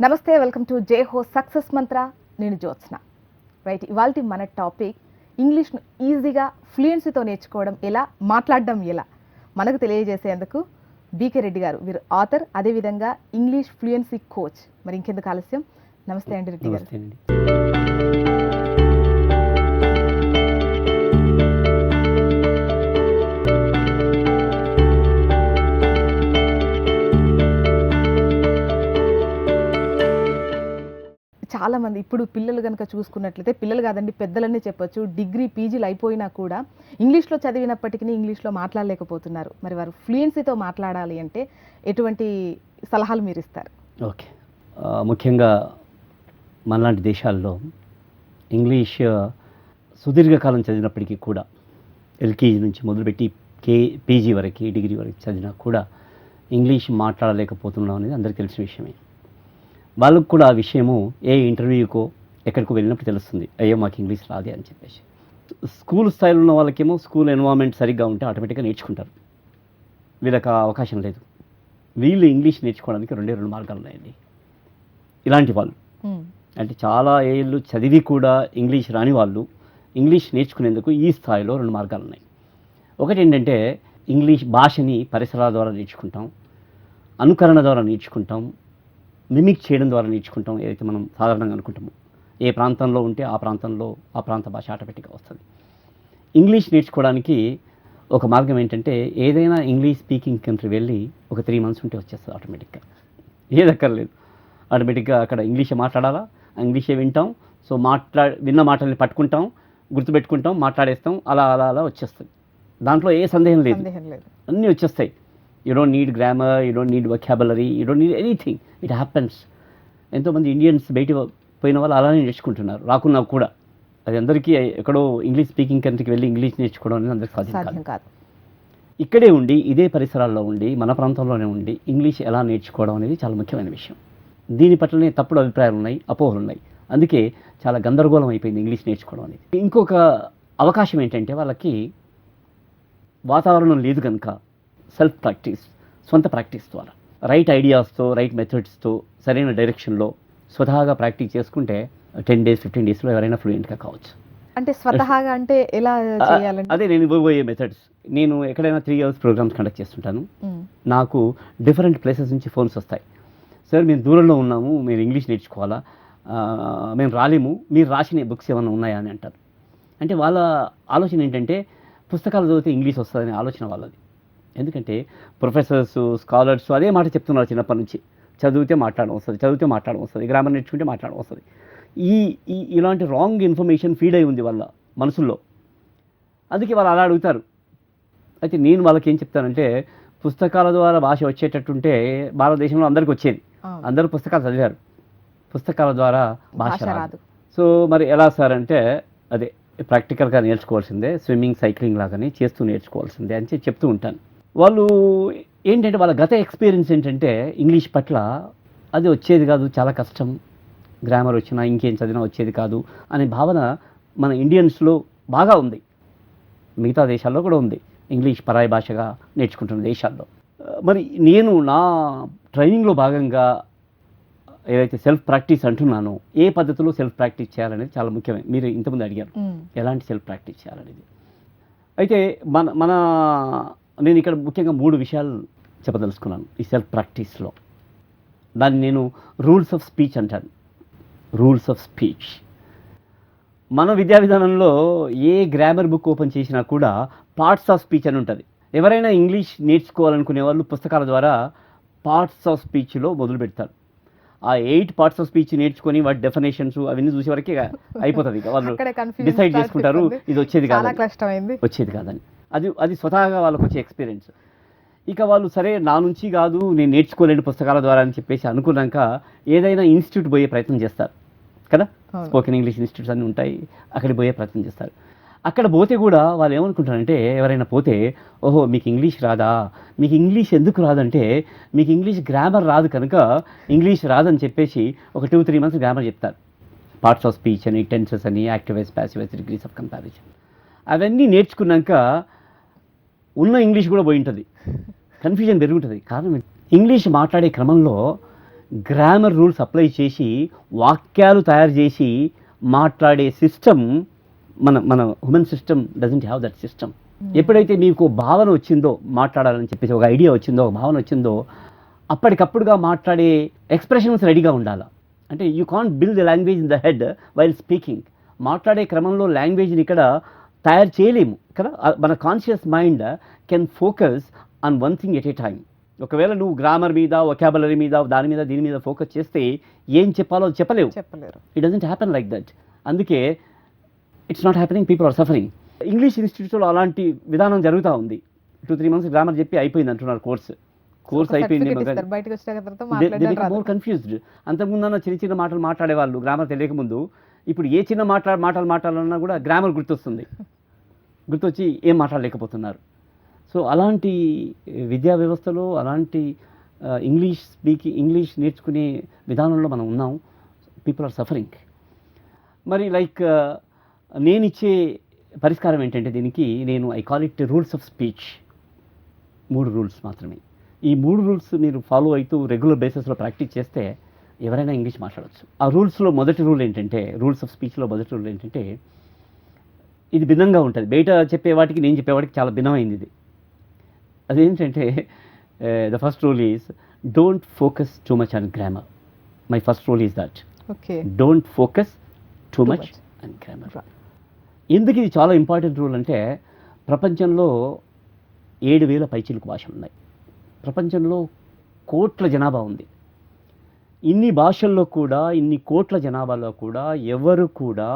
నమస్తే, welcome to జై హో సక్సెస్ మంత్ర. నేను జ్యోత్స్న. రైట్, ఇవాళ మన టాపిక్ ఇంగ్లీష్ను ఈజీగా ఫ్లూయెన్సీతో నేర్చుకోవడం ఎలా, మాట్లాడడం ఎలా మనకు తెలియజేసేందుకు బీకే రెడ్డి గారు. వీరు ఆథర్, అదేవిధంగా ఇంగ్లీష్ ఫ్లూయెన్సీ కోచ్. మరి ఇంకెందుకు ఆలస్యం, నమస్తే అండి రెడ్డి గారు. చాలామంది ఇప్పుడు పిల్లలు కనుక చూసుకున్నట్లయితే, పిల్లలు కాదండి పెద్దలనే చెప్పొచ్చు, డిగ్రీ పీజీలు అయిపోయినా కూడా ఇంగ్లీష్లో చదివినప్పటికీ ఇంగ్లీష్లో మాట్లాడలేకపోతున్నారు. మరి వారు ఫ్లూయెన్సీతో మాట్లాడాలి అంటే ఎటువంటి సలహాలు మీరు ఇస్తారు? ఓకే, ముఖ్యంగా మనలాంటి దేశాల్లో ఇంగ్లీష్ సుదీర్ఘకాలం చదివినప్పటికీ కూడా, ఎల్కేజీ నుంచి మొదలుపెట్టి పీజీ వరకు, డిగ్రీ వరకు చదివినా కూడా ఇంగ్లీష్ మాట్లాడలేకపోతున్నాం అనేది అందరికీ తెలిసిన విషయమే. వాళ్ళకు కూడా ఆ విషయము ఏ ఇంటర్వ్యూకో ఎక్కడికో వెళ్ళినప్పుడు తెలుస్తుంది, అయ్యో మాకు ఇంగ్లీష్ రాదే అని చెప్పేసి. స్కూల్ స్థాయిలో ఉన్న వాళ్ళకేమో స్కూల్ ఎన్వైరన్మెంట్ సరిగ్గా ఉంటే ఆటోమేటిక్గా నేర్చుకుంటారు, వీళ్ళకి అవకాశం లేదు. వీళ్ళు ఇంగ్లీష్ నేర్చుకోవడానికి రెండు మార్గాలు ఉన్నాయండి. ఇలాంటి వాళ్ళు అంటే చాలా ఏళ్ళు చదివి కూడా ఇంగ్లీష్ రాని వాళ్ళు ఇంగ్లీష్ నేర్చుకునేందుకు ఈ స్థాయిలో రెండు మార్గాలు ఉన్నాయి. ఒకటి ఏంటంటే, ఇంగ్లీష్ భాషని పరిసరాల ద్వారా నేర్చుకుంటాం, అనుకరణ ద్వారా నేర్చుకుంటాం, మిమిక్ చేయడం ద్వారా నేర్చుకుంటాం. ఏదైతే మనం సాధారణంగా అనుకుంటామో, ఏ ప్రాంతంలో ఉంటే ఆ ప్రాంతంలో ఆ ప్రాంత భాష ఆటోమేటిక్గా వస్తుంది. ఇంగ్లీష్ నేర్చుకోవడానికి ఒక మార్గం ఏంటంటే, ఏదైనా ఇంగ్లీష్ స్పీకింగ్ కంట్రీ వెళ్ళి ఒక 3 months ఉంటే వచ్చేస్తుంది ఆటోమేటిక్గా. ఏదక్కర్లేదు, ఆటోమేటిక్గా అక్కడ ఇంగ్లీషే మాట్లాడాలా, ఇంగ్లీషే వింటాం. సో విన్న మాటల్ని పట్టుకుంటాం, గుర్తుపెట్టుకుంటాం, మాట్లాడేస్తాం, అలా అలా అలా వచ్చేస్తుంది. దాంట్లో ఏ సందేహం లేదు, అన్నీ వచ్చేస్తాయి. You don't need grammar, you don't need vocabulary, you don't need anything, it happens. ఎంతోమంది ఇండియన్స్ బయట పోయిన వాళ్ళు అలానే నేర్చుకుంటున్నారు, రాకున్నా కూడా. అది అందరికీ ఎక్కడో ఇంగ్లీష్ స్పీకింగ్ కంట్రీకి వెళ్ళి ఇంగ్లీష్ నేర్చుకోవడం అనేది అందరికీ సాధ్యం కాదు. ఇక్కడే ఉండి, ఇదే పరిసరాల్లో ఉండి, మన ప్రాంతంలోనే ఉండి ఇంగ్లీష్ ఎలా నేర్చుకోవడం అనేది చాలా ముఖ్యమైన విషయం. దీని పట్లనే తప్పుడు అభిప్రాయాలు ఉన్నాయి, అపోహలు ఉన్నాయి. అందుకే చాలా గందరగోళం అయిపోయింది ఇంగ్లీష్ నేర్చుకోవడం అనేది. ఇంకొక అవకాశం ఏంటంటే, వాళ్ళకి వాతావరణం లేదు కనుక సెల్ఫ్ ప్రాక్టీస్, సొంత ప్రాక్టీస్ ద్వారా, రైట్ ఐడియాస్తో, రైట్ మెథడ్స్తో, సరైన డైరెక్షన్లో స్వతహాగా ప్రాక్టీస్ చేసుకుంటే 10 days 15 daysలో ఎవరైనా ఫ్లూయెంట్గా కావచ్చు. అంటే స్వతహాగా అంటే ఎలా చేయాలంటే, అదే నేను ఇవ్వబోయే మెథడ్స్. నేను ఎక్కడైనా 3 hours ప్రోగ్రామ్స్ కండక్ట్ చేస్తుంటాను. నాకు డిఫరెంట్ ప్లేసెస్ నుంచి ఫోన్స్ వస్తాయి. సార్, మేము దూరంలో ఉన్నాము, మీరు ఇంగ్లీష్ నేర్చుకోవాలా, మేము రాలేము, మీరు రాసిన బుక్స్ ఏమైనా ఉన్నాయా అని అంటారు. అంటే వాళ్ళ ఆలోచన ఏంటంటే, పుస్తకాలు చదివితే ఇంగ్లీష్ వస్తుందనే ఆలోచన వాళ్ళది. ఎందుకంటే ప్రొఫెసర్స్, స్కాలర్స్ అదే మాట చెప్తున్నారు చిన్నప్పటి నుంచి, చదివితే మాట్లాడడం వస్తుంది, గ్రామర్ నేర్చుకుంటే మాట్లాడడం వస్తుంది. ఇలాంటి రాంగ్ ఇన్ఫర్మేషన్ ఫీడ్ అయి ఉంది వాళ్ళ మనసుల్లో. అందుకే వాళ్ళు అలా అడుగుతారు. అయితే నేను వాళ్ళకి ఏం చెప్తానంటే, పుస్తకాల ద్వారా భాష వచ్చేటట్టుంటే భారతదేశంలో అందరికీ వచ్చేది, అందరూ పుస్తకాలు చదివారు, పుస్తకాల ద్వారా భాష రాదు. సో మరి ఎలా సార్ అంటే, అదే ప్రాక్టికల్గా నేర్చుకోవాల్సిందే, స్విమ్మింగ్, సైక్లింగ్ లాగానే చేస్తూ నేర్చుకోవాల్సిందే అని చెప్తూ ఉంటాను. వాళ్ళు ఏంటంటే, వాళ్ళ గత ఎక్స్పీరియన్స్ ఏంటంటే, ఇంగ్లీష్ పట్ల అది వచ్చేది కాదు, చాలా కష్టం, గ్రామర్ వచ్చినా ఇంకేం చదివినా వచ్చేది కాదు అనే భావన మన ఇండియన్స్లో బాగా ఉంది. మిగతా దేశాల్లో కూడా ఉంది, ఇంగ్లీష్ పరాయి భాషగా నేర్చుకుంటున్న దేశాల్లో. మరి నేను నా ట్రైనింగ్లో భాగంగా ఏదైతే సెల్ఫ్ ప్రాక్టీస్ అంటున్నానో, ఏ పద్ధతిలో సెల్ఫ్ ప్రాక్టీస్ చేయాలనేది చాలా ముఖ్యమే. మీరు ఇంతకుముందు అడిగారు ఎలాంటి సెల్ఫ్ ప్రాక్టీస్ చేయాలనేది. అయితే నేను ఇక్కడ ముఖ్యంగా 3 విషయాలు చెప్పదలుచుకున్నాను ఈ సెల్ఫ్ ప్రాక్టీస్లో. దాన్ని నేను రూల్స్ ఆఫ్ స్పీచ్ అంటాను. రూల్స్ ఆఫ్ స్పీచ్ మన విద్యా విధానంలో ఏ గ్రామర్ బుక్ ఓపెన్ చేసినా కూడా పార్ట్స్ ఆఫ్ స్పీచ్ అని ఉంటుంది. ఎవరైనా ఇంగ్లీష్ నేర్చుకోవాలనుకునే వాళ్ళు పుస్తకాల ద్వారా పార్ట్స్ ఆఫ్ స్పీచ్లో మొదలు పెడతారు. ఆ 8 parts ఆఫ్ స్పీచ్ నేర్చుకొని వాటి డెఫినేషన్స్ అవన్నీ చూసే వరకే అయిపోతుంది. ఇక వాళ్ళు డిసైడ్ చేసుకుంటారు ఇది వచ్చేది కాదని. అది స్వతహాగా వాళ్ళకి వచ్చే ఎక్స్పీరియన్స్. ఇక వాళ్ళు సరే నా నుంచి కాదు, నేను నేర్చుకోలేని పుస్తకాల ద్వారా అని చెప్పేసి అనుకున్నాక ఏదైనా ఇన్స్టిట్యూట్ పోయే ప్రయత్నం చేస్తారు కదా. స్పోకెన్ ఇంగ్లీష్ ఇన్స్టిట్యూట్స్ అన్నీ ఉంటాయి, అక్కడికి పోయే ప్రయత్నం చేస్తారు. అక్కడ పోతే కూడా వాళ్ళు ఏమనుకుంటారంటే, ఎవరైనా పోతే, ఓహో మీకు ఇంగ్లీష్ రాదా, మీకు ఇంగ్లీష్ ఎందుకు రాదంటే, మీకు ఇంగ్లీష్ గ్రామర్ రాదు కనుక ఇంగ్లీష్ రాదని చెప్పేసి ఒక 2-3 months గ్రామర్ చెప్తారు. పార్ట్స్ ఆఫ్ స్పీచ్ అని, టెన్సెస్ అని, active voice, passive voice, degrees of comparison, అవన్నీ నేర్చుకున్నాక ఉన్న ఇంగ్లీష్ కూడా పోయి ఉంటుంది, కన్ఫ్యూజన్ పెరుగుతుంది. కారణం ఇంగ్లీష్ మాట్లాడే క్రమంలో గ్రామర్ రూల్స్ అప్లై చేసి వాక్యాలు తయారు చేసి మాట్లాడే సిస్టమ్ మన మన human system doesn't have that system. ఎప్పుడైతే మీకు భావన వచ్చిందో మాట్లాడాలని చెప్పేసి ఒక ఐడియా వచ్చిందో ఒక భావన వచ్చిందో అప్పటికప్పుడుగా మాట్లాడే ఎక్స్ప్రెషన్స్ రెడీగా ఉండాలి. అంటే you can't build the language in the head while speaking. మాట్లాడే క్రమంలో లాంగ్వేజ్ని ఇక్కడ తయారు చేయలేము కదా. మన conscious mind can focus on one thing at a time. ఒకవేళ నువ్వు గ్రామర్ మీద వొకాబులరీ మీద దాని మీద దీని మీద ఫోకస్ చేస్తే ఏం చెప్పాలో చెప్పలేరు. It doesn't happen like that. అందుకే it's not happening, people are suffering. English ఇన్స్టిట్యూట్లో అలాంటి విధానం జరుగుతూ ఉంది. 2-3 months గ్రామర్ చెప్పి అయిపోయింది అంటున్నారు కోర్స్ అయిపోయింది. More confused. అంతకుముందన్న చిన్న చిన్న మాటలు మాట్లాడేవాళ్ళు గ్రామర్ తెలియకముందు. ఇప్పుడు ఏ చిన్న మాటలు మాట్లాడాలన్నా కూడా గ్రామర్ గుర్తొచ్చి ఏం మాట్లాడలేకపోతున్నారు. సో అలాంటి విద్యా వ్యవస్థలో అలాంటి ఇంగ్లీష్ నేర్చుకునే విధానంలో మనం ఉన్నాం. People are suffering. మరి నేను ఇచ్చే పరిష్కారం ఏంటంటే దీనికి I call it rules of speech. 3 rules మాత్రమే. ఈ 3 రూల్స్ మీరు ఫాలో అవుతూ రెగ్యులర్ బేసిస్లో ప్రాక్టీస్ చేస్తే ఎవరైనా ఇంగ్లీష్ మాట్లాడవచ్చు. ఆ రూల్స్లో మొదటి రూల్ ఏంటంటే, రూల్స్ ఆఫ్ స్పీచ్లో మొదటి రూల్ ఏంటంటే, ఇది భిన్నంగా ఉంటుంది. బయట చెప్పేవాటికి నేను చెప్పేవాటికి చాలా భిన్నమైంది ఇది. అదేంటంటే the first rule is don't focus too much on grammar. My first rule is that. Don't focus too much on grammar. ఎందుకు ఇది చాలా ఇంపార్టెంట్ రూల్ అంటే, ప్రపంచంలో 7,000 పైచిలుకు భాషలు ఉన్నాయి. ప్రపంచంలో కోట్ల జనాభా ఉంది. ఇన్ని భాషల్లో కూడా, ఇన్ని కోట్ల జనాభాలో కూడా ఎవరు కూడా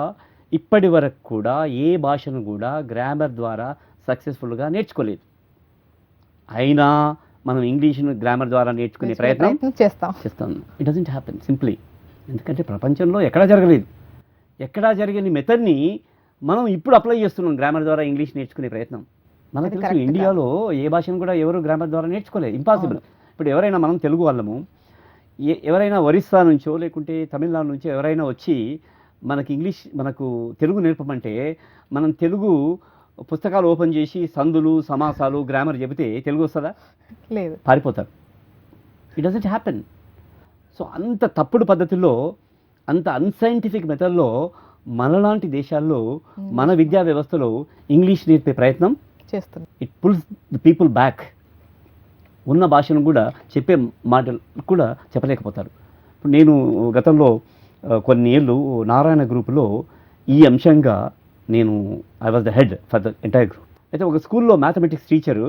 ఇప్పటి వరకు కూడా ఏ భాషను కూడా గ్రామర్ ద్వారా సక్సెస్ఫుల్గా నేర్చుకోలేదు. అయినా మనం ఇంగ్లీష్ను గ్రామర్ ద్వారా నేర్చుకునే ప్రయత్నం చేస్తాం. It doesn't happen simply. ఎందుకంటే ప్రపంచంలో ఎక్కడా జరగని మెథడ్ని మనం ఇప్పుడు అప్లై చేస్తున్నాం గ్రామర్ ద్వారా ఇంగ్లీష్ నేర్చుకునే ప్రయత్నం. మనకు తెలుసు ఇండియాలో ఏ భాషను కూడా ఎవరు గ్రామర్ ద్వారా నేర్చుకోలేదు. ఇంపాసిబుల్. ఇప్పుడు ఎవరైనా మనం తెలుగు వాళ్ళము ఎవరైనా ఒరిస్సా నుంచో లేకుంటే తమిళనాడు నుంచో ఎవరైనా వచ్చి మనకు తెలుగు నేర్పమంటే మనం తెలుగు పుస్తకాలు ఓపెన్ చేసి సందులు సమాసాలు గ్రామర్ చెబితే తెలుగు వస్తుందా? లేదు, పారిపోతారు. It doesn't happen. సో అంత తప్పుడు పద్ధతిలో, అంత అన్సైంటిఫిక్ మెథడ్లో మనలాంటి దేశాల్లో మన విద్యా వ్యవస్థలో ఇంగ్లీష్ నేర్పే ప్రయత్నం చేస్తుంది. It pulls the people back. ఉన్న భాషను కూడా చెప్పే మాటలు కూడా చెప్పలేకపోతారు. ఇప్పుడు నేను గతంలో కొన్ని ఏళ్ళు నారాయణ గ్రూపులో ఈ అంశంగా I was the head for the entire group. అయితే ఒక స్కూల్లో మ్యాథమెటిక్స్ టీచరు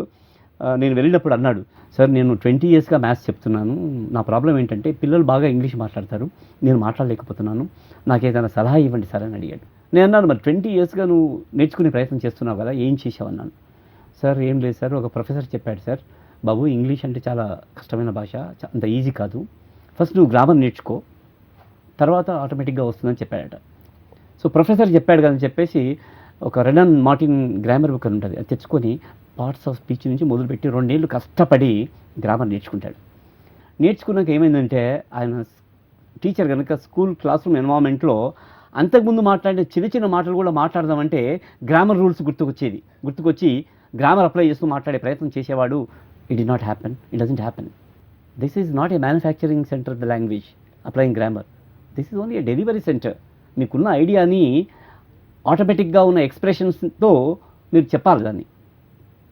నేను వెళ్ళినప్పుడు అన్నాడు, సార్ నేను 20 yearsగా మ్యాథ్స్ చెప్తున్నాను, నా ప్రాబ్లం ఏంటంటే పిల్లలు బాగా ఇంగ్లీష్ మాట్లాడతారు, నేను మాట్లాడలేకపోతున్నాను, నాకు ఏదైనా సలహా ఇవ్వండి సార్ అని అడిగాడు. నేను అన్నాను, మరి 20 yearsగా నువ్వు నేర్చుకునే ప్రయత్నం చేస్తున్నావు కదా, ఏం చేసావు అన్నాను. సార్ ఏం లేదు సార్, ఒక ప్రొఫెసర్ చెప్పాడు సార్, బాబు ఇంగ్లీష్ అంటే చాలా కష్టమైన భాష, అంత ఈజీ కాదు, ఫస్ట్ నువ్వు గ్రామర్ నేర్చుకో, తర్వాత ఆటోమేటిక్గా వస్తుందని చెప్పాడట. సో ప్రొఫెసర్ చెప్పాడు కదా అని చెప్పేసి ఒక రెనన్ మార్టిన్ గ్రామర్ బుక్ అని ఉంటుంది, అది తెచ్చుకొని పార్ట్స్ ఆఫ్ స్పీచ్ నుంచి మొదలుపెట్టి 2 ఏళ్ళు కష్టపడి గ్రామర్ నేర్చుకుంటాడు. నేర్చుకున్నాక ఏమైందంటే ఆయన టీచర్ కనుక స్కూల్ క్లాస్ రూమ్ ఎన్వైర్న్మెంట్లో అంతకుముందు మాట్లాడే చిన్న చిన్న మాటలు కూడా మాట్లాడదామంటే గ్రామర్ రూల్స్ గుర్తుకొచ్చి గ్రామర్ అప్లై చేస్తూ మాట్లాడే ప్రయత్నం చేసేవాడు. It did not happen. It doesn't happen. This is not a manufacturing centre of the language applying grammar. This is only A delivery centre. మీకున్న ఐడియాని ఆటోమేటిక్గా ఉన్న ఎక్స్ప్రెషన్స్తో మీరు చెప్పాలి దాన్ని.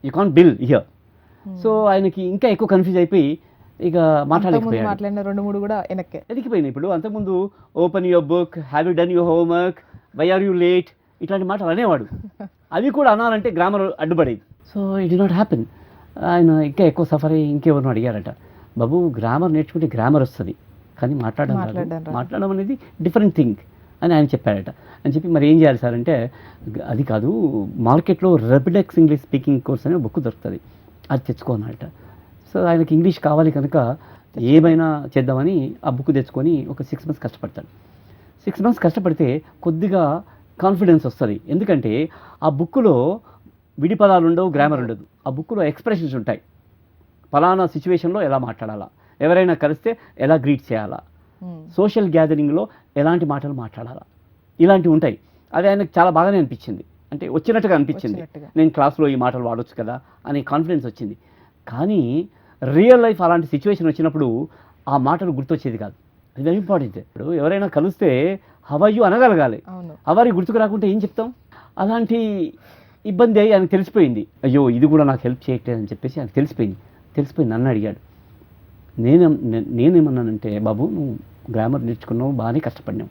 You can't build here. So ఆయనకి ఇంకా ఎక్కువ కన్ఫ్యూజ్ అయిపోయి ఇక మాట్లాడలేకపోయాడు. మాట్లాడిన 2-3 కూడా ఎదిగిపోయినాయి. ఇప్పుడు అంతకుముందు open your book, have you done your homework, why are you late, ఇట్లాంటి మాటలు అనేవాడు. అవి కూడా అనాలంటే గ్రామర్ అడ్డుపడేది. So it did not happen. ఆయన ఇంకా ఎక్కువ సఫర్ అయ్యి ఇంకెవరినో అడిగారట, బాబు గ్రామర్ నేర్చుకుంటే గ్రామర్ వస్తుంది కానీ మాట్లాడడం అనేది డిఫరెంట్ థింగ్ అని ఆయన చెప్పాడట. అని చెప్పి మరి ఏం చేయాలి సార్ అంటే, అది కాదు, మార్కెట్లో రెపిడెక్స్ ఇంగ్లీష్ స్పీకింగ్ కోర్స్ అనే బుక్ దొరుకుతుంది, అది తెచ్చుకోనట. సో ఆయనకి ఇంగ్లీష్ కావాలి కనుక ఏమైనా చేద్దామని ఆ బుక్ తెచ్చుకొని ఒక 6 months కష్టపడతాడు. 6 months కష్టపడితే కొద్దిగా కాన్ఫిడెన్స్ వస్తుంది. ఎందుకంటే ఆ బుక్లో విడి పదాలు ఉండవు, గ్రామర్ ఉండదు. ఆ బుక్లో ఎక్స్ప్రెషన్స్ ఉంటాయి. ఫలానా సిచ్యువేషన్లో ఎలా మాట్లాడాలా, ఎవరైనా కలిస్తే ఎలా గ్రీట్ చేయాలా, సోషల్ గ్యాదరింగ్లో ఎలాంటి మాటలు మాట్లాడాలా, ఇలాంటివి ఉంటాయి. అది ఆయనకు చాలా బాగానే అనిపించింది. అంటే వచ్చినట్టుగా అనిపించింది, నేను క్లాస్లో ఈ మాటలు వాడవచ్చు కదా అనే కాన్ఫిడెన్స్ వచ్చింది. కానీ రియల్ లైఫ్ అలాంటి సిచ్యువేషన్ వచ్చినప్పుడు ఆ మాటలు గుర్తొచ్చేది కాదు. అది వెరీ ఇంపార్టెంట్. ఇప్పుడు ఎవరైనా కలిస్తే హౌ ఆర్ యు అనగలగాలి. అవును. హౌ ఆర్ యు గుర్తుకు రాకుంటే ఏం చెప్తాం? అలాంటి ఇబ్బంది ఆయనకు తెలిసిపోయింది. అయ్యో ఇది కూడా నాకు హెల్ప్ చేయట్లేదు అని చెప్పేసి ఆయనకు తెలిసిపోయి నన్ను అడిగాడు. నేనేమన్నానంటే, బాబు నువ్వు గ్రామర్ నేర్చుకున్నావు, బాగానే కష్టపడినావు,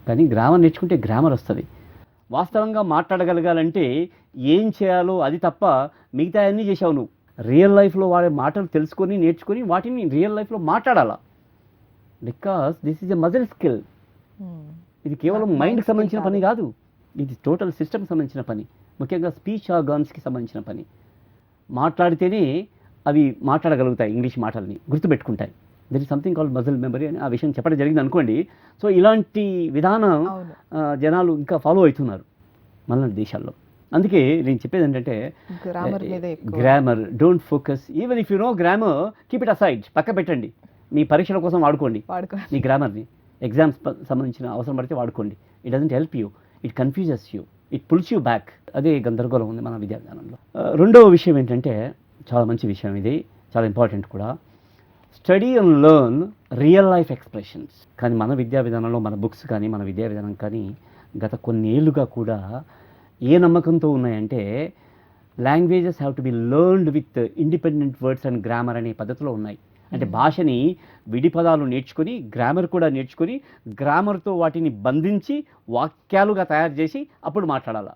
కానీ గ్రామర్ నేర్చుకుంటే గ్రామర్ వస్తుంది. వాస్తవంగా మాట్లాడగలగాలంటే ఏం చేయాలో అది తప్ప మిగతా అన్నీ చేసావు నువ్వు. రియల్ లైఫ్లో వాడే మాటలు తెలుసుకొని నేర్చుకొని వాటిని రియల్ లైఫ్లో మాట్లాడాలా. Because this is a muscle skill. ఇది కేవలం మైండ్కి సంబంధించిన పని కాదు, ఇది టోటల్ సిస్టమ్కి సంబంధించిన పని, ముఖ్యంగా స్పీచ్ ఆర్గాన్స్కి సంబంధించిన పని. మాట్లాడితేనే అవి మాట్లాడగలుగుతాయి, ఇంగ్లీష్ మాటల్ని గుర్తుపెట్టుకుంటాయి. There is something called muscle memory అని ఆ విషయం చెప్పడం జరిగింది అనుకోండి. సో ఇలాంటి విధానం జనాలు ఇంకా ఫాలో అవుతున్నారు మన దేశాల్లో. అందుకే నేను చెప్పేది ఏంటంటే, grammar don't focus. Even if you know grammar, keep it aside, పక్క పెట్టండి. మీ పరీక్షల కోసం వాడుకోండి మీ గ్రామర్ని. ఎగ్జామ్స్ సంబంధించిన అవసరం పడితే వాడుకోండి. It doesn't help you, it confuses you, it pulls you back. అదే గందరగోళం ఉంది మన విద్యా విధానంలో. రెండవ విషయం ఏంటంటే, చాలా మంచి విషయం ఇది, చాలా ఇంపార్టెంట్ కూడా. Study and learn real life expressions. కానీ మన విద్యా విధానంలో, మన బుక్స్ కానీ, మన విద్యా విధానం కానీ గత కొన్ని ఏళ్ళుగా కూడా ఏ నమ్మకంతో ఉన్నాయంటే, languages have to be learned with independent words and grammar అనే పద్ధతిలో ఉన్నాయి. అంటే భాషని విడి పదాలు నేర్చుకొని, గ్రామర్ కూడా నేర్చుకొని, గ్రామర్తో వాటిని బంధించి వాక్యాలుగా తయారు చేసి అప్పుడు మాట్లాడాలా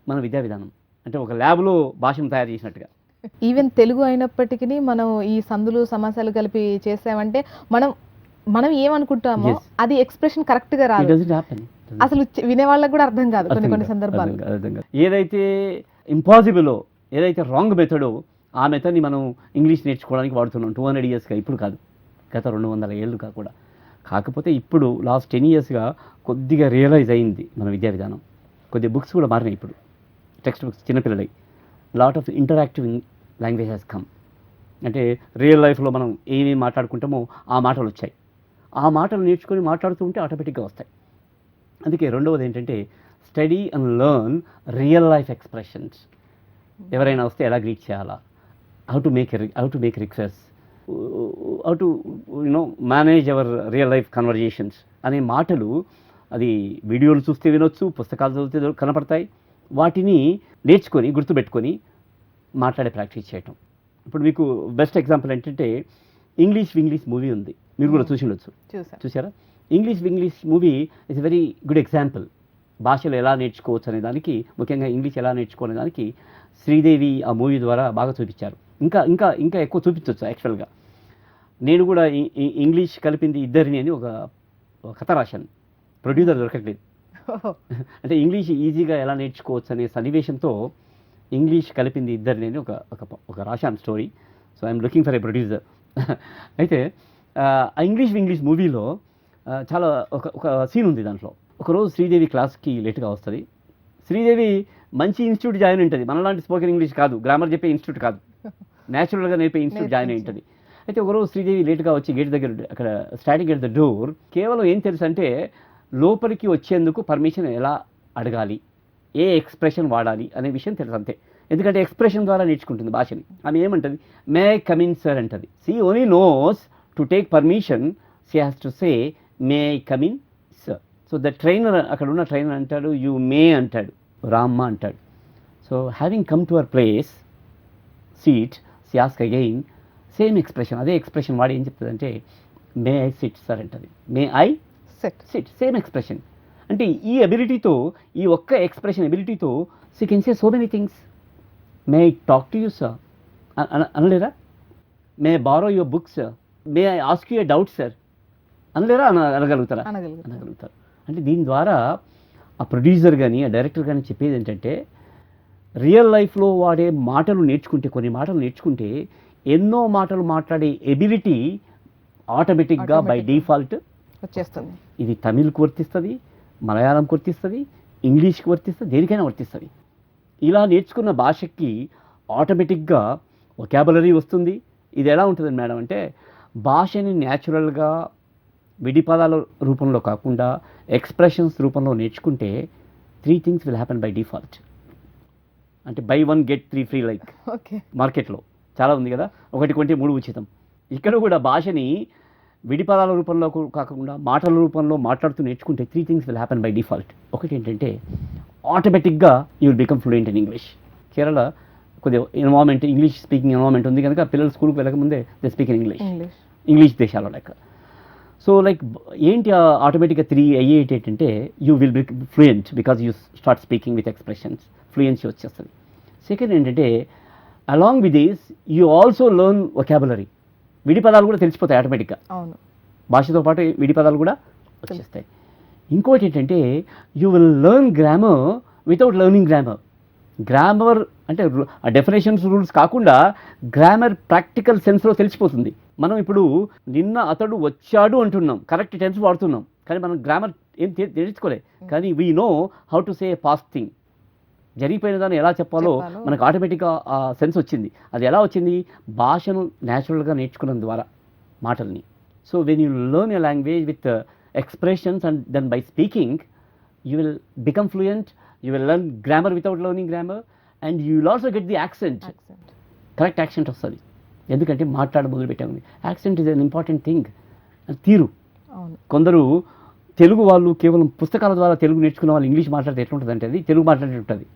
మన విద్యా విధానం. అంటే ఒక ల్యాబ్లో భాషను తయారు చేసినట్టుగా. ఈవెన్ తెలుగు అయినప్పటికీ మనం ఈ సందులు సమాసాలు కలిపి చేసామంటే మనం ఏమనుకుంటామో అది ఎక్స్ప్రెషన్ కరెక్ట్గా రాదు, అసలు వినే వాళ్ళకి కూడా అర్థం కాదు కొన్ని సందర్భాలు. ఏదైతే ఇంపాసిబులో, ఏదైతే రాంగ్ మెథడో ఆ మెథడ్ని మనం ఇంగ్లీష్ నేర్చుకోవడానికి వాడుతున్నాం 200 ఇయర్స్గా. ఇప్పుడు కాదు, గత 200 ఏళ్ళుగా కూడా. కాకపోతే ఇప్పుడు లాస్ట్ 10 ఇయర్స్గా కొద్దిగా రియలైజ్ అయింది మన విద్యా విధానం. కొద్దిగా బుక్స్ కూడా మారినాయి ఇప్పుడు, టెక్స్ట్ బుక్స్ చిన్నపిల్లలకి. Lot of interactive language has come. అంటే రియల్ లైఫ్లో మనం ఏమేమి మాట్లాడుకుంటామో ఆ మాటలు వచ్చాయి. ఆ మాటలు నేర్చుకొని మాట్లాడుతూ ఉంటే ఆటోమేటిక్గా వస్తాయి. అందుకే రెండవది ఏంటంటే, study and learn real life expressions. ఎవరైనా వస్తే ఎలా గ్రీట్ చేయాలా, how to make request, how to manage hour real life conversations అనే మాటలు అది వీడియోలు చూస్తే వినొచ్చు, పుస్తకాలు చదివితే కనపడతాయి. వాటిని నేర్చుకొని గుర్తుపెట్టుకొని మాట్లాడే ప్రాక్టీస్ చేయటం. ఇప్పుడు మీకు బెస్ట్ ఎగ్జాంపుల్ ఏంటంటే, ఇంగ్లీష్ మూవీ ఉంది, మీరు కూడా చూసారా? English movie is a very good example. భాషలు ఎలా నేర్చుకోవచ్చు అనే దానికి, ముఖ్యంగా ఇంగ్లీష్ ఎలా నేర్చుకునే దానికి శ్రీదేవి ఆ మూవీ ద్వారా బాగా చూపించారు. ఇంకా ఎక్కువ చూపించవచ్చు యాక్చువల్గా. నేను కూడా ఇంగ్లీష్ కలిపింది ఇద్దరిని అని ఒక కథ రాశాను. ప్రొడ్యూసర్ దొరకట్లేదు. అంటే ఇంగ్లీష్ ఈజీగా ఎలా నేర్చుకోవచ్చు అనే సన్నివేశంతో ఇంగ్లీష్ కలిపింది ఇద్దరిని అని ఒక రాశాను story. So I'm looking for a producer. అయితే ఆ ఇంగ్లీష్ మూవీలో చాలా ఒక సీన్ ఉంది. దాంట్లో ఒకరోజు శ్రీదేవి క్లాస్కి లేట్గా వస్తుంది. శ్రీదేవి మంచి ఇన్స్టిట్యూట్ జాయిన్ ఉంటుంది, మనలాంటి స్పోకెన్ ఇంగ్లీష్ కాదు, గ్రామర్ చెప్పే ఇన్స్టిట్యూట్ కాదు, న్యాచురల్గా నేర్పే ఇన్స్టిట్యూట్ జాయిన్ అయి ఉంటుంది. అయితే ఒకరోజు శ్రీదేవి లేట్గా వచ్చి గేట్ దగ్గర, అక్కడ స్టాండింగ్ ఎట్ ద డోర్, కేవలం ఏం తెలుసు అంటే లోపలికి వచ్చేందుకు పర్మిషన్ ఎలా అడగాలి, ఏ ఎక్స్ప్రెషన్ వాడాలి అనే విషయం తెలుసు అంతే. ఎందుకంటే ఎక్స్ప్రెషన్ ద్వారా నేర్చుకుంటుంది భాషని. ఆమె ఏమంటుంది, మే కమ్ ఇన్ సార్ అంటది. She only knows to take permission, she has to say may come in sir. So the trainer, అక్కడ ఉన్న ట్రైనర్ అంటాడు యూ మే అంటాడు, రామ్మ అంటాడు. So having come to our place seat, she ask again same expression, అదే expression వాడి ఏం చెప్తుంది అంటే మే ఐ సిట్ సార్ అంటది, may I sit, same expression. అంటే ఈ అబిలిటీతో, ఈ ఒక్క expression అబిలిటీతో she can say so many things. May I talk to you sir అనలేరా? May I borrow your books sir, may I ask you a doubt sir అనలేరా? అనగలుగుతారు. అంటే దీని ద్వారా ఆ ప్రొడ్యూసర్ కానీ ఆ డైరెక్టర్ కానీ చెప్పేది ఏంటంటే, రియల్ లైఫ్లో వాడే మాటలు నేర్చుకుంటే, కొన్ని మాటలు నేర్చుకుంటే ఎన్నో మాటలు మాట్లాడే ఎబిలిటీ ఆటోమేటిక్గా బై డిఫాల్ట్ వచ్చేస్తుంది. ఇది తమిళ్కి వర్తిస్తుంది, మలయాళంకి వర్తిస్తుంది, ఇంగ్లీష్కి వర్తిస్తుంది, దేనికైనా వర్తిస్తుంది. ఇలా నేర్చుకున్న భాషకి ఆటోమేటిక్గా వొకాబులరీ వస్తుంది. ఇది ఎలా ఉంటుంది మేడం అంటే, భాషని న్యాచురల్గా విడి పదాల రూపంలో కాకుండా ఎక్స్ప్రెషన్స్ రూపంలో నేర్చుకుంటే 3 things will happen by default. అంటే బై 1 get 3 free లైక్ మార్కెట్లో చాలా ఉంది కదా, 1 కొంటే 3 ఉచితం. ఇక్కడ కూడా భాషని విడిపదాల రూపంలో కాకుండా మాటల రూపంలో మాట్లాడుతూ నేర్చుకుంటే 3 things will happen by default. ఒకటి ఏంటంటే ఆటోమేటిక్గా you will become fluent in English. Kerala కొద్దిగా ఎన్వామెంట్, ఇంగ్లీష్ స్పీకింగ్ ఎన్వామెంట్ ఉంది కనుక పిల్లలు స్కూల్కి వెళ్ళకముందే దే స్పీక్ ఇన్ ఇంగ్లీష్ దేశాల్లో లెక్క. సో లైక్ ఏంటి ఆటోమేటిక్గా 3 అయ్యేటి ఏంటంటే you will be fluent because you start speaking with expressions, fluency వచ్చేస్తుంది. సెకండ్ ఏంటంటే along with this you also learn vocabulary. విడి పదాలు కూడా తెలిసిపోతాయి ఆటోమేటిక్గా, భాషతో పాటు విడి పదాలు కూడా వచ్చేస్తాయి. ఇంకోటి ఏంటంటే you will learn grammar without learning grammar. Grammar అంటే ఆ డెఫినేషన్స్ రూల్స్ కాకుండా గ్రామర్ ప్రాక్టికల్ సెన్స్లో తెలిసిపోతుంది. మనం ఇప్పుడు నిన్న అతడు వచ్చాడు అంటున్నాం, కరెక్ట్ టెన్స్ వాడుతున్నాం, కానీ మనం గ్రామర్ ఏం తెలుసుకోలే. కానీ we know how to say past thing. జరిగిపోయిన దాన్ని ఎలా చెప్పాలో మనకు ఆటోమేటిక్గా ఆ సెన్స్ వచ్చింది. అది ఎలా వచ్చింది? భాషను న్యాచురల్గా నేర్చుకున్నందు ద్వారా, మాటల్ని. So when you learn a language with expressions and then by speaking you will become fluent. You will learn grammar without learning grammar, and you will also get the accent. Correct accent వస్తుంది. ఎందుకంటే మాట్లాడ మొదలుపెట్టాము. Accent is an important thing. తీరు. కొందరు తెలుగు వాళ్ళు కేవలం పుస్తకాల ద్వారా తెలుగు నేర్చుకున్న వాళ్ళు ఇంగ్లీష్ మాట్లాడితే ఎట్లుంటుంది అంటే అది తెలుగు మాట్లాడితే ఉంటుంది.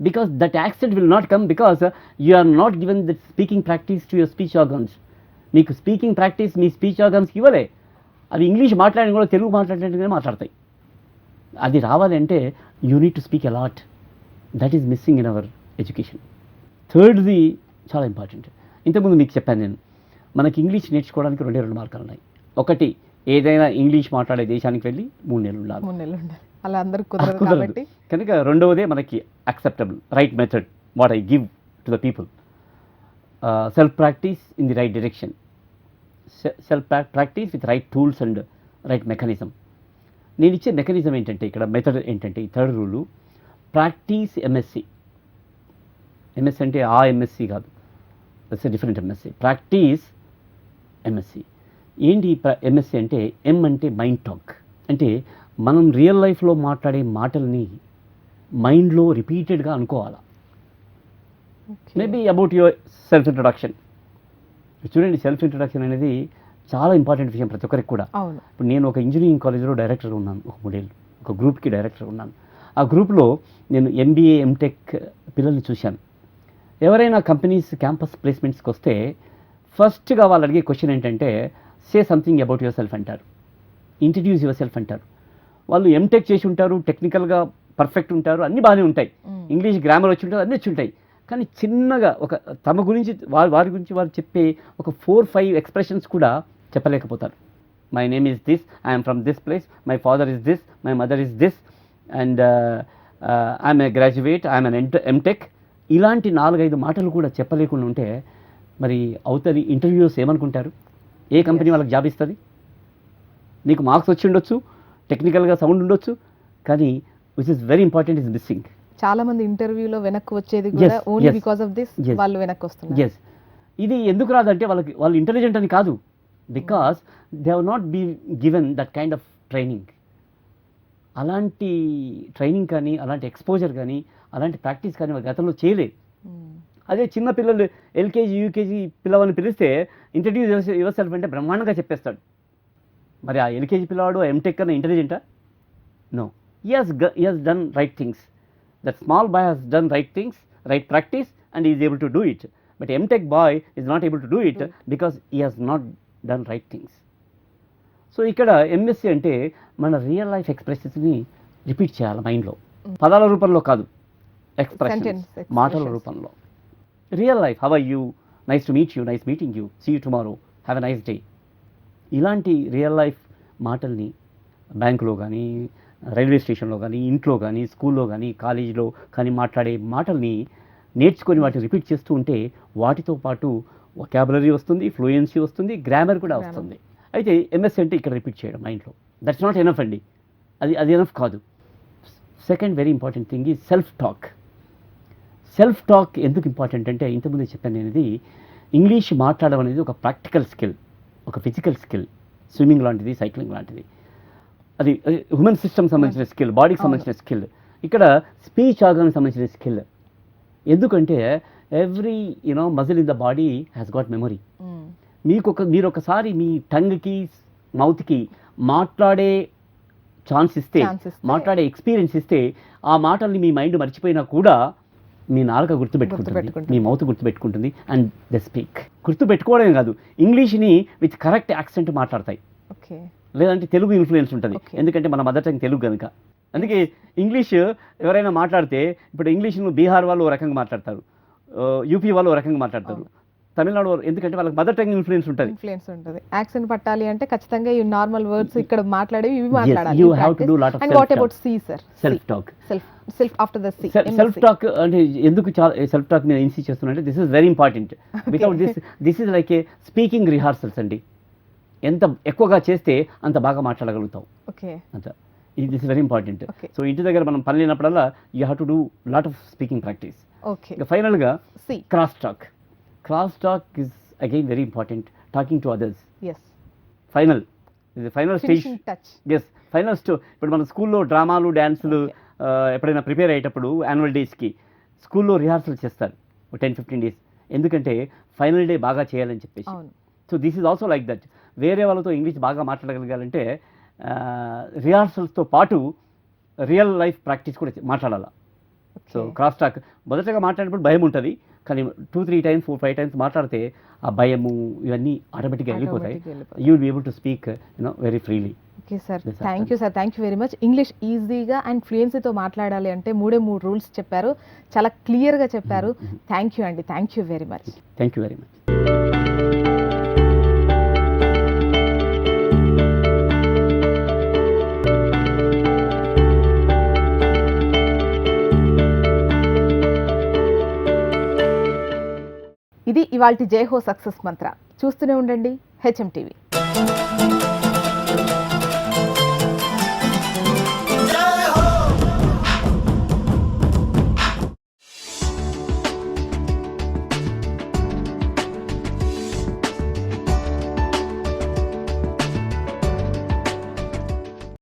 Because that accent will not come because you are not given that speaking practice to your speech organs. మీకు స్పీకింగ్ ప్రాక్టీస్ మీ స్పీచ్ ఆర్గన్స్కి ఇవ్వలే. అది ఇంగ్లీష్ మాట్లాడిన కూడా తెలుగు మాట్లాడినట్టుగానే మాట్లాడతాయి. అది రావాలి అంటే you need to speak a lot. That is missing in our education. థర్డ్ది చాలా ఇంపార్టెంట్. ఇంతకుముందు మీకు చెప్పాను నేను, మనకి ఇంగ్లీష్ నేర్చుకోవడానికి 2 మార్గాలు ఉన్నాయి. ఒకటి, ఏదైనా ఇంగ్లీష్ మాట్లాడే దేశానికి వెళ్ళి 3 నెలలు ఉండాలి. అలా అందరూ కుదరదు. కనుక రెండవదే మనకి acceptable right method what I give to the people. Self practice in the right direction, self practice with right tools and right mechanism. నేను ఇచ్చే మెకానిజం ఏంటంటే, ఇక్కడ మెథడ్ ఏంటంటే, ఈ third rule practice MSc. MSc అంటే ఆ ఎంఎస్సి కాదు, that's a different MSc. Practice MSc. ఏంటి ఎంఎస్సి అంటే? ఎం అంటే మైండ్ టాక్. అంటే మనం రియల్ లైఫ్లో మాట్లాడే మాటల్ని మైండ్లో రిపీటెడ్గా అనుకోవాలా. Maybe about your self introduction. చూడండి, సెల్ఫ్ ఇంట్రొడక్షన్ అనేది చాలా ఇంపార్టెంట్ విషయం ప్రతి ఒక్కరికి కూడా. ఇప్పుడు నేను ఒక ఇంజనీరింగ్ కాలేజ్లో డైరెక్టర్గా ఉన్నాను, ఒక 3 ఏళ్ళు ఒక గ్రూప్కి డైరెక్టర్గా ఉన్నాను. ఆ గ్రూప్లో నేను ఎంబీఏ ఎంటెక్ పిల్లల్ని చూశాను. ఎవరైనా కంపెనీస్ క్యాంపస్ ప్లేస్మెంట్స్కి వస్తే ఫస్ట్గా వాళ్ళు అడిగే క్వశ్చన్ ఏంటంటే, say something about your self అంటారు, ఇంట్రడ్యూస్ యువర్ సెల్ఫ్ అంటారు. వాళ్ళు ఎంటెక్ చేసి ఉంటారు, టెక్నికల్గా పర్ఫెక్ట్ ఉంటారు, అన్నీ బాగానే ఉంటాయి, ఇంగ్లీష్ గ్రామర్ వచ్చి ఉంటారు, అన్నీ వచ్చి ఉంటాయి. కానీ చిన్నగా ఒక తమ గురించి వారి గురించి వారు చెప్పే ఒక 4-5 ఎక్స్ప్రెషన్స్ కూడా చెప్పలేకపోతారు. My name is this, I'm from this place, my father is this, my mother is this, and I'm a graduate, I'm an MTech. ఇలాంటి 4-5 మాటలు కూడా చెప్పలేకుండా ఉంటే మరి అవుతుంది ఇంటర్వ్యూస్ ఏమనుకుంటారు? ఏ కంపెనీ వాళ్ళకి జాబ్ ఇస్తుంది? నీకు మార్క్స్ వచ్చి ఉండొచ్చు, టెక్నికల్గా సౌండ్ ఉండొచ్చు, కానీ which is very important is missing. చాలా మంది ఇంటర్వ్యూలో వెనక్కి వచ్చేది కూడా ఓన్లీ బికాస్ ఆఫ్ దిస్ వాళ్ళు వెనక్కి వస్తున్నారు. ఎస్, ఇది ఎందుకు రాదంటే వాళ్ళు ఇంటెలిజెంట్ అని కాదు, because they have not be given that kind of training. అలాంటి ట్రైనింగ్ కానీ, అలాంటి ఎక్స్పోజర్ కానీ, అలాంటి ప్రాక్టీస్ కానీ వాళ్ళ గతంలో చేయలేదు. అదే చిన్న పిల్లలు ఎల్కేజీ యూకేజీ పిల్లవాడిని పిలిస్తే ఇంట్రడ్యూస్ యువర్ సెల్ఫ్ అంటే బ్రహ్మాండంగా చెప్పేస్తాడు. మరి ఆ ఎల్కేజీ పిల్లవాడు ఎంటెక్ కన్నా ఇంటెలిజెంటా? No. he has done right things. That small boy has done right things, right practice, and he is able to do it. But MTech boy is not able to do it because he has not done right things. So ఇక్కడ MSc అంటే మన real life ఎక్స్ప్రెషన్స్ని repeat చేయాలి మైండ్లో, పదాల రూపంలో కాదు, expressions మాటల రూపంలో. Real life, how are you, nice to meet you, nice meeting you, see you tomorrow, have a nice day. ఇలాంటి రియల్ లైఫ్ మాటల్ని బ్యాంకులో కానీ, రైల్వే స్టేషన్లో కానీ, ఇంట్లో కానీ, స్కూల్లో కానీ, కాలేజీలో కానీ మాట్లాడే మాటల్ని నేర్చుకొని వాటిని రిపీట్ చేస్తూ ఉంటే వాటితో పాటు వొకాబులరీ వస్తుంది, ఫ్లూయెన్సీ వస్తుంది, గ్రామర్ కూడా వస్తుంది. అయితే ఎంఎస్సి అంటే ఇక్కడ రిపీట్ చేయడం మైండ్లో, దట్స్ నాట్ ఎనఫ్ అండి, అది ఎనఫ్ కాదు. సెకండ్ వెరీ ఇంపార్టెంట్ థింగ్ ఈ సెల్ఫ్ టాక్. సెల్ఫ్ టాక్ ఎందుకు ఇంపార్టెంట్ అంటే, ఇంతకుముందే చెప్పాను నేను, ఇది ఇంగ్లీష్ మాట్లాడడం అనేది ఒక ప్రాక్టికల్ స్కిల్, ఒక ఫిజికల్ స్కిల్, స్విమ్మింగ్ లాంటిది, సైక్లింగ్ లాంటిది. అది హ్యూమన్ సిస్టమ్ సంబంధించిన స్కిల్, బాడీకి సంబంధించిన స్కిల్. ఇక్కడ స్పీచ్ ఆర్గాన్కి సంబంధించిన స్కిల్. ఎందుకంటే every muscle in the body has got memory. మీరు ఒకసారి మీ టంగ్కి మౌత్కి మాట్లాడే ఛాన్స్ ఇస్తే, మాట్లాడే ఎక్స్పీరియన్స్ ఇస్తే, ఆ మాటల్ని మీ మైండ్ మర్చిపోయినా కూడా మీ నాలుక గుర్తుపెట్టుకుంటుంది, మీ మౌత్ గుర్తుపెట్టుకుంటుంది, అండ్ ద స్పీక్. గుర్తుపెట్టుకోవడమే కాదు, ఇంగ్లీష్ని విత్ కరెక్ట్ యాక్సెంట్ మాట్లాడతాయి. ఓకే. లేదంటే తెలుగు ఇన్ఫ్లుయెన్స్ ఉంటుంది, ఎందుకంటే మన మదర్ టంగ్ తెలుగు కనుక. అందుకే ఇంగ్లీష్ ఎవరైనా మాట్లాడితే, ఇప్పుడు ఇంగ్లీష్ను బీహార్ వాళ్ళు ఓ రకంగా మాట్లాడతారు, యూపీ వాళ్ళు ఓ రకంగా మాట్లాడతారు, తమిళనాడు వాళ్ళు, ఎందుకంటే వాళ్ళకి మదర్ టంగ్ ఇన్ఫ్లుయెన్స్ ఉంటుంది. యాక్సెంట్ పట్టాలి అంటే ఖచ్చితంగా ఈ నార్మల్ వర్డ్స్ ఇక్కడ మాట్లాడేవి ఇవి మాట్లాడాలి. You have to do lot of and what about C sir? Self talk. Self after the C. Self talk అంటే ఎందుకు సెల్ఫ్ టాక్ మీద ఇన్సిస్ట్ చేస్తున్నా, this is very important. Without this is like a speaking rehearsals అండి. ఎంత ఎక్కువగా చేస్తే అంత బాగా మాట్లాడగలుగుతాం. ఓకే. అంత this is very important. So ఇంటి దగ్గర మనం పని లేనప్పుడల్లా you have to do lot of speaking practice. Okay. ఇక ఫైనల్గా C. Cross talk. Cross talk is again very important. Talking to others. Yes. Final stage. Finishing touch. Yes, final ఇప్పుడు మన స్కూల్లో డ్రామాలు, డ్యాన్సులు ఎప్పుడైనా ప్రిపేర్ అయ్యేటప్పుడు యాన్యువల్ డేస్కి స్కూల్లో రిహార్సల్ చేస్తారు 10-15 days. ఎందుకంటే ఫైనల్ డే బాగా చేయాలని చెప్పేసి. So this is also like that. వేరే వాళ్ళతో ఇంగ్లీష్ బాగా మాట్లాడగలగాలంటే రిహార్సల్స్తో పాటు రియల్ లైఫ్ ప్రాక్టీస్ కూడా మాట్లాడాలి. సో క్రాస్ టాక్ మొదటగా మాట్లాడినప్పుడు భయం ఉంటుంది, కానీ 2-3 times 4-5 times మాట్లాడితే ఆ భయము ఇవన్నీ ఆటోమేటిక్గా వెళ్ళిపోతాయి. You will be able to speak very freely. Okay sir, thank you very much. English ఈజీగా అండ్ ఫ్లూయెన్సీతో మాట్లాడాలి అంటే 3 రూల్స్ చెప్పారు, చాలా క్లియర్గా చెప్పారు. థ్యాంక్ యూ అండి, thank you very much. Thank you very much. ఇది ఇవాల్టి జై హో సక్సెస్ మంత్ర. చూస్తూనే ఉండండి HM TV.